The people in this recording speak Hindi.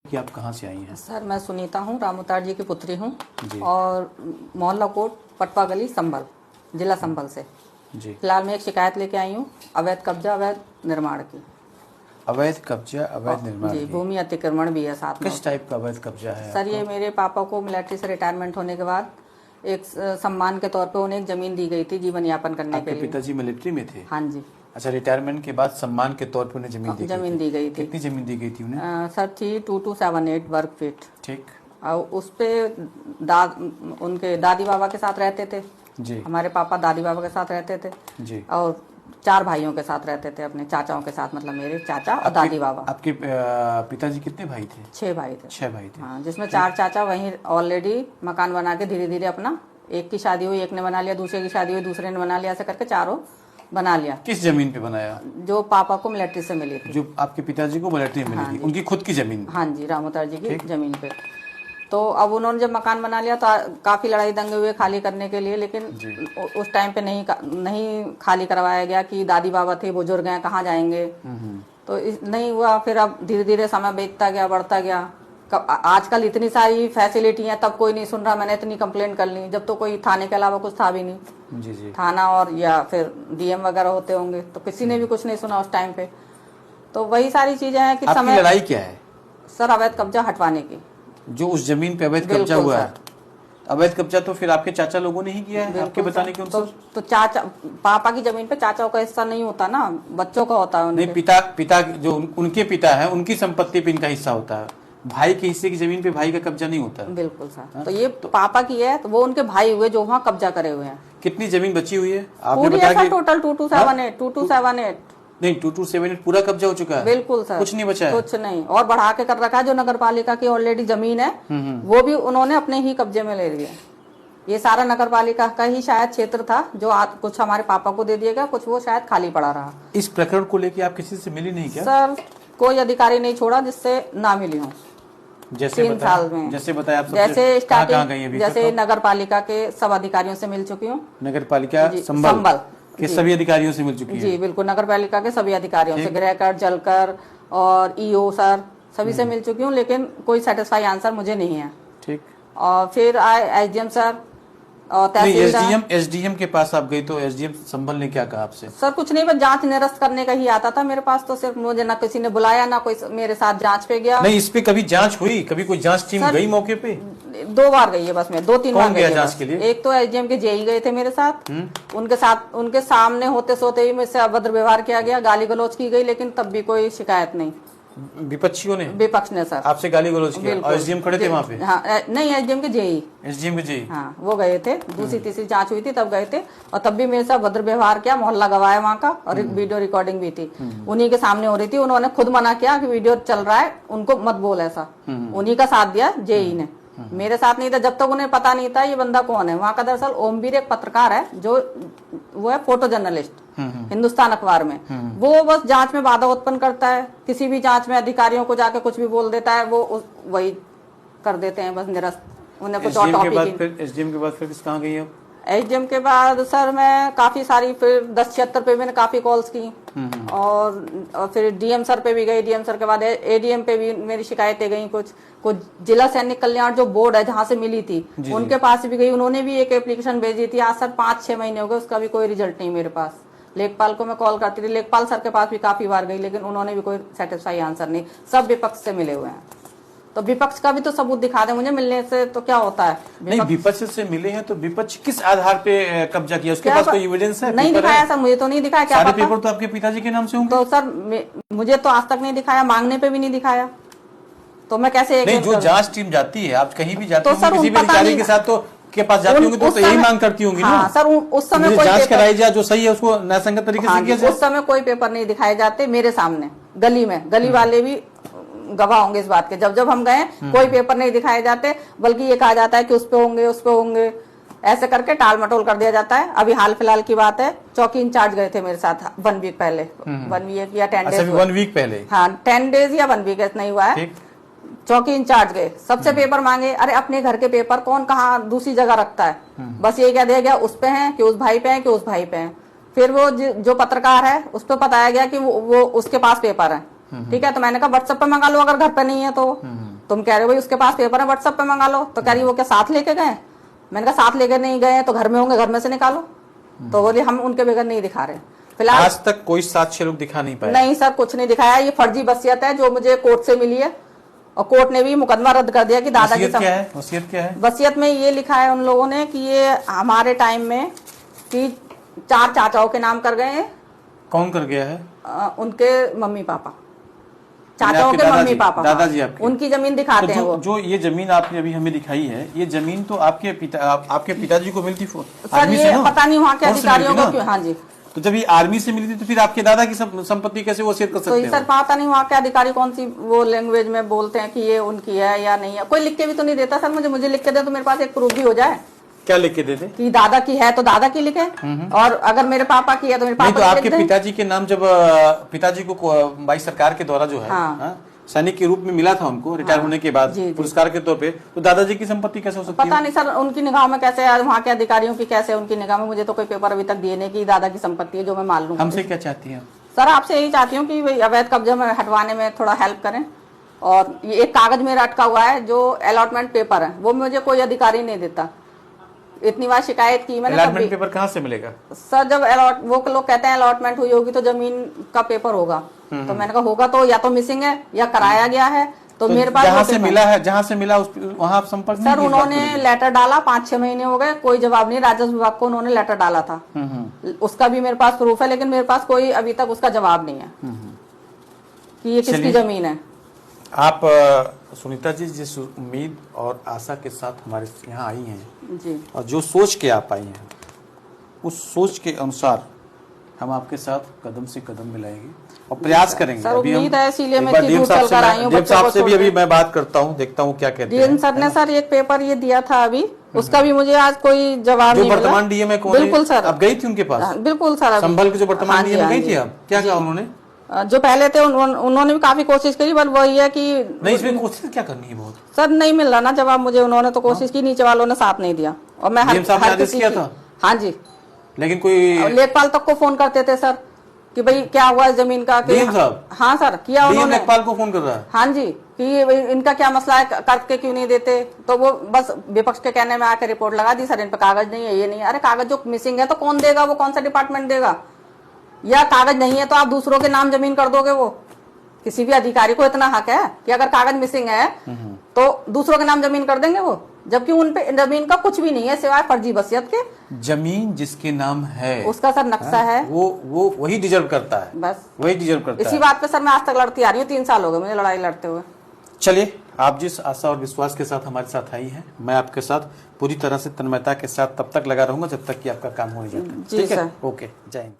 कि आप कहाँ से आई हैं? सर मैं सुनीता हूँ, रामोतार जी की पुत्री हूँ जी। और मोहल्ला कोट पटवा गली संभल, जिला संभल से। जी। फिलहाल मैं एक शिकायत लेके आई हूँ अवैध कब्जा अवैध निर्माण की। अवैध कब्जा अवैध निर्माण जी, की? भूमि अतिक्रमण भी है साथ में। किस टाइप का अवैध कब्जा है सर ये आपका? मेरे पापा को मिलिट्री से रिटायरमेंट होने के बाद एक सम्मान के तौर पे उन्हें एक जमीन दी गई थी जीवन यापन करने के आपके लिए। पिताजी मिलिट्री में थे? हाँ जी। अच्छा, रिटायरमेंट के बाद सम्मान के तौर पर उन्हें जमीन दी गई थी? कितनी जमीन दी गई थी उन्हें? सर थी 2278 वर्ग फीट। ठीक। और उस पे उनके दादी बाबा के साथ रहते थे जी। हमारे पापा दादी बाबा के साथ रहते थे जी। और 4 भाइयों के साथ रहते थे, अपने चाचाओं के साथ, मतलब मेरे चाचा और दादी बाबा। आपके पिताजी कितने भाई थे? 6 भाई थे। 6 भाई थे। हाँ, जिसमें 4 चाचा वहीं ऑलरेडी मकान बना के धीरे धीरे अपना, एक की शादी हुई एक ने बना लिया, दूसरे की शादी हुई दूसरे ने बना लिया, ऐसे करके चारों बना लिया। किस जमीन पे बनाया? जो पापा को मिलिट्री से मिली थी। जो आपके पिताजी को मिलिट्री में मिली थी, उनकी खुद की जमीन? हाँ जी, रामोतार जी की जमीन पे। तो अब उन्होंने जब मकान बना लिया तो काफी लड़ाई दंगे हुए खाली करने के लिए, लेकिन उस टाइम पे नहीं खाली करवाया गया कि दादी बाबा थे, बुजुर्ग हैं, कहाँ जाएंगे। तो नहीं हुआ। फिर अब धीरे धीरे समय बीतता गया, बढ़ता गया। आजकल इतनी सारी फैसिलिटी है, तब कोई नहीं सुन रहा। मैंने इतनी कंप्लेंट कर ली, जब तो कोई थाने के अलावा कुछ था भी नहीं। जी जी। थाना और या फिर डीएम वगैरह होते होंगे, तो किसी ने भी कुछ नहीं सुना उस टाइम पे। तो वही सारी चीजें हैं कि आपकी लड़ाई क्या है? सर अवैध कब्जा हटवाने की। जो उस जमीन पे अवैध कब्जा हुआ है, अवैध कब्जा तो फिर आपके चाचा लोगों ने ही किया है आपके बताने के अनुसार? तो चाचा पापा की जमीन पे चाचाओं का हिस्सा नहीं होता ना, बच्चों का होता है। नहीं, पिता जो उनके पिता है उनकी संपत्ति पे इनका हिस्सा होता है। भाई के हिस्से की जमीन पे भाई का कब्जा नहीं होता। बिल्कुल सर। तो ये पापा की है, तो वो उनके भाई हुए जो वहाँ कब्जा करे हुए हैं। कितनी जमीन बची हुई है आपने पूरी बताया? टोटल 2278 नहीं, 2278 पूरा कब्जा हो चुका है? बिल्कुल सर, कुछ नहीं बचा है? कुछ नहीं, और बढ़ा के कर रखा है। जो नगर पालिका की ऑलरेडी जमीन है वो भी उन्होंने अपने ही कब्जे में ले लिया। ये सारा नगर पालिका का ही शायद क्षेत्र था, जो कुछ हमारे पापा को दे दिया गया, कुछ वो शायद खाली पड़ा रहा। इस प्रकरण को लेकर आप किसी से मिली नहीं क्या? सर कोई अधिकारी नहीं छोड़ा जिससे ना मिली हूँ। जैसे 3 साल में जैसे बताया आप जैसे स्टार्टिंग जैसे नगर पालिका के सब अधिकारियों से मिल चुकी हूँ। नगर पालिका संभल के सभी अधिकारियों से मिल चुकी है? जी बिल्कुल, नगर पालिका के सभी अधिकारियों से, गृहकर, जलकर और ईओ सर, सभी से मिल चुकी हूँ, लेकिन कोई सेटिस्फाई आंसर मुझे नहीं है। ठीक। और फिर आए एसडीएम सर और तहसीलदार। एसडीएम के पास आप गई तो एसडीएम संभल ने क्या कहा आपसे? सर कुछ नहीं, बस जांच निरस्त करने का ही आता था मेरे पास। तो सिर्फ मुझे ना किसी ने बुलाया, ना कोई मेरे साथ जांच पे गया। नहीं, इस पे कभी जांच हुई? कभी कोई जांच टीम गई मौके पे? 2 बार गई है बस, मैं 2-3 बार गई जांच के लिए? एक तो एसडीएम के जेई गए थे मेरे साथ, उनके सामने होते सोते ही मुझसे अभद्र व्यवहार किया गया, गाली गलौज की गई, लेकिन तब भी कोई शिकायत नहीं। विपक्षियों ने? विपक्ष ने सर आपसे गाली गलौज किया और एसडीएम खड़े थे वहाँ पे? हाँ, नहीं एसडीएम के जेई। एसडीएम के जेई? हाँ, वो गए थे। दूसरी तीसरी जांच हुई थी तब गए थे, और तब भी मेरे साथ भद्र व्यवहार किया। मोहल्ला गवाह है वहाँ का, और वीडियो रिकॉर्डिंग भी थी, उन्हीं के सामने हो रही थी। उन्होंने खुद मना किया कि वीडियो चल रहा है, उनको मत बोल ऐसा। उन्हीं का साथ दिया जेई ने, मेरे साथ नहीं था। जब तक उन्हें पता नहीं था ये बंदा कौन है। वहाँ का दरअसल ओमवीर एक पत्रकार है, जो वो है फोटो जर्नलिस्ट हिंदुस्तान अखबार में। वो बस जांच में बाधा उत्पन्न करता है, किसी भी जांच में अधिकारियों को जाके कुछ भी बोल देता है, वो वही कर देते हैं बस निरस्त। उन्हें कुछ और टॉपिक। एसडीएम के बाद फिर कहाँ गई आप? एसडीएम के बाद सर मैं काफी सारी, फिर 1076 पे मैंने काफी कॉल्स की, और फिर डीएम सर पे भी गई। डीएम सर के बाद एडीएम पे भी मेरी शिकायतें गई। कुछ जिला सैनिक कल्याण जो बोर्ड है जहाँ से मिली थी, उनके पास भी गई। उन्होंने भी एक एप्लीकेशन भेजी थी। आज सर 5-6 महीने हो गए, उसका भी कोई रिजल्ट नहीं मेरे पास। लेखपाल को मैं कॉल करती थी, लेखपाल सर के पास भी काफी बार गई, लेकिन उन्होंने भी कोई सेटिस्फाई आंसर नहीं। सब विपक्ष से मिले हुए हैं। तो विपक्ष का भी तो सबूत दिखा दे मुझे, मिलने से तो क्या होता है। नहीं, विपक्ष से मिले हैं तो विपक्ष किस आधार पे कब्जा किया? उसके पास कोई एविडेंस है? नहीं दिखाया सर, मुझे तो नहीं दिखाया। क्या सारे पेपर तो आपके पिताजी के नाम से होंगे? तो सर मुझे तो आज तक नहीं दिखाया, मांगने पे भी नहीं दिखाया, तो मैं कैसे? नहीं, जो जांच टीम जाती है, आप कहीं भी जाते तो होंगे किसी भी अधिकारी के साथ, तो के पास जाती होंगी तो यही मांग करती होंगी ना सर। उस समय कोई जांच कराई जाए, जो सही है उसको न्यायसंगत तरीके से किया जाए। उस समय कोई पेपर नहीं दिखाए जाते मेरे सामने, गली में। गली वाले भी गवाह होंगे इस बात के। जब जब हम गए कोई पेपर नहीं दिखाए जाते, बल्कि ये कहा जाता है कि उस पे होंगे, ऐसे करके टाल मटोल कर दिया जाता है। अभी हाल फिलहाल की बात है, चौकी इंचार्ज गए थे मेरे साथ 1 वीक पहले, 1 वीक या 10 डेज। 1 वीक पहले? हाँ, 10 डेज या 1 वीक नहीं हुआ है। चौकी इंचार्ज गए, सबसे पेपर मांगे। अरे अपने घर के पेपर कौन कहाँ दूसरी जगह रखता है, बस ये क्या दिया गया, उस पे है कि उस भाई पे है कि उस भाई पे है। फिर वो जो पत्रकार है उस पर बताया गया कि वो उसके पास पेपर है। ठीक है, तो मैंने कहा व्हाट्सएप पे मंगा लो अगर घर पे नहीं है तो। तुम कह रहे हो भाई उसके पास पेपर है व्हाट्सएप पे मंगा लो, तो कह रही वो क्या साथ लेके गए? मैंने कहा साथ लेके नहीं गए तो घर में होंगे, घर में से निकालो। तो बोली हम उनके बगैर नहीं दिखा रहे। फिलहाल आज तक कोई साक्ष्य लोग दिखा नहीं पाए? नहीं सर, कुछ नहीं दिखाया। ये फर्जी वसीयत है जो मुझे कोर्ट से मिली है, और कोर्ट ने भी मुकदमा रद्द कर दिया कि दादा की क्या है? वसीयत क्या है? वसीयत में ये लिखा है उन लोगों ने कि ये हमारे टाइम में कि 4 चाचाओं के नाम कर गए हैं। कौन कर गया है? उनके मम्मी पापा, चाचाओं के मम्मी पापा, दादाजी आपके, उनकी जमीन दिखाते तो हैं वो। जो ये जमीन आपने अभी हमें दिखाई है, ये जमीन तो आपके पिताजी को मिलती सर ये पता नहीं वहाँ के अधिकारियों को क्यों। हाँ जी, तो जब ये आर्मी से मिली थी तो फिर आपके दादा की संपत्ति कैसे वसीयत कर सकते हैं? तो सर पता नहीं वहाँ के अधिकारी कौन सी वो लैंग्वेज में बोलते हैं कि ये उनकी है या नहीं है। कोई लिख के भी तो नहीं देता सर मुझे लिख के दे तो मेरे पास एक प्रूफ भी हो जाए। क्या लिख के देते? कि दादा की है तो दादा की लिखे, और अगर मेरे पापा की है तो मेरे पापा की। तो आपके पिताजी के नाम, जब पिताजी को भाई सरकार के द्वारा जो है सैनिक के रूप में मिला था उनको रिटायर होने के बाद पुरस्कार के तौर पे, तो दादाजी की संपत्ति कैसे हो सकती है? पता नहीं सर उनकी निगाह में कैसे है, वहाँ के अधिकारियों की कैसे उनकी निगाह में। मुझे तो कोई पेपर अभी तक दिए नहीं कि दादा की संपत्ति है जो मैं मान लूँ। हमसे क्या चाहती हैं सर? आपसे यही चाहती हूँ कि अवैध कब्जे में हटवाने में थोड़ा हेल्प करें। और ये एक कागज मेरा अटका हुआ है जो अलॉटमेंट पेपर है, वो मुझे कोई अधिकारी नहीं देता। इतनी बार शिकायत की मैंने। अलॉटमेंट पेपर कहाँ से मिलेगा सर? जब वो लोग कहते हैं अलॉटमेंट हुई होगी तो जमीन का पेपर होगा, तो मैंने कहा होगा तो या तो मिसिंग है या कराया गया है। तो मेरे पास जहाँ से मिला है, जहाँ से मिला वहाँ आप संपर्क सर उन्होंने लेटर डाला, 5-6 महीने हो गए, कोई जवाब नहीं। राजस्व विभाग को उन्होंने लेटर डाला था, उसका भी मेरे पास प्रूफ है, लेकिन मेरे पास कोई अभी तक उसका जवाब नहीं है कि ये किसकी जमीन है। आप सुनीता जी जिस उम्मीद और आशा के साथ हमारे यहाँ आई हैं जी, और जो सोच के आप आई हैं, उस सोच के अनुसार हम आपके साथ कदम से कदम मिलाएंगे और प्रयास करेंगे। सर उम्मीद है, इसीलिए मैं डीएम साहब से भी अभी मैं बात करता हूँ, देखता हूँ क्या कहते हैं। डीएम सर ने सर एक पेपर ये दिया था अभी, उसका भी मुझे आज कोई जवाब नहीं मिला। वर्तमान डीएम है कौन? बिल्कुल सर, आप गई थी उनके पास? बिल्कुल सर, संभल के जो वर्तमान डीएम गई थी आप, क्या कहा उन्होंने? जो पहले थे उन्होंने भी काफी कोशिश करी, पर वही है कि नहीं, इसमें कोशिश क्या करनी है बहुत सर, नहीं मिल रहा ना जवाब मुझे। उन्होंने तो कोशिश की, नीचे वालों ने साथ नहीं दिया। और मैं हर किसी किया था। हाँ जी, लेकिन कोई लेखपाल तक को फोन करते थे सर कि भाई क्या हुआ इस जमीन का। हाँ सर, किया उन्होंने। लेखपाल को फोन कर रहा है? हाँ जी, कि इनका क्या मसला है, करके क्यों नहीं देते? तो वो बस विपक्ष के कहने में आकर रिपोर्ट लगा दी, सर इन पे कागज नहीं है, ये नहीं है। अरे कागज जो मिसिंग है तो कौन देगा? वो कौन सा डिपार्टमेंट देगा? या कागज नहीं है तो आप दूसरों के नाम जमीन कर दोगे? वो किसी भी अधिकारी को इतना हक है कि अगर कागज मिसिंग है तो दूसरों के नाम जमीन कर देंगे वो, जबकि उन पे जमीन का कुछ भी नहीं है सिवाय फर्जी वसीयत के। जमीन जिसके नाम है उसका सर नक्शा है, वो वही डिजर्व करता है, बस वही डिजर्व करता है। इसी बात पे सर मैं आज तक लड़ती आ रही हूँ, 3 साल हो गए मुझे लड़ाई लड़ते हुए। चलिए, आप जिस आशा और विश्वास के साथ हमारे साथ आई हैं, मैं आपके साथ पूरी तरह से तन्मयता के साथ तब तक लगा रहूंगा जब तक कि आपका काम हो नहीं जाता। ठीक है? ओके, जय हिंद।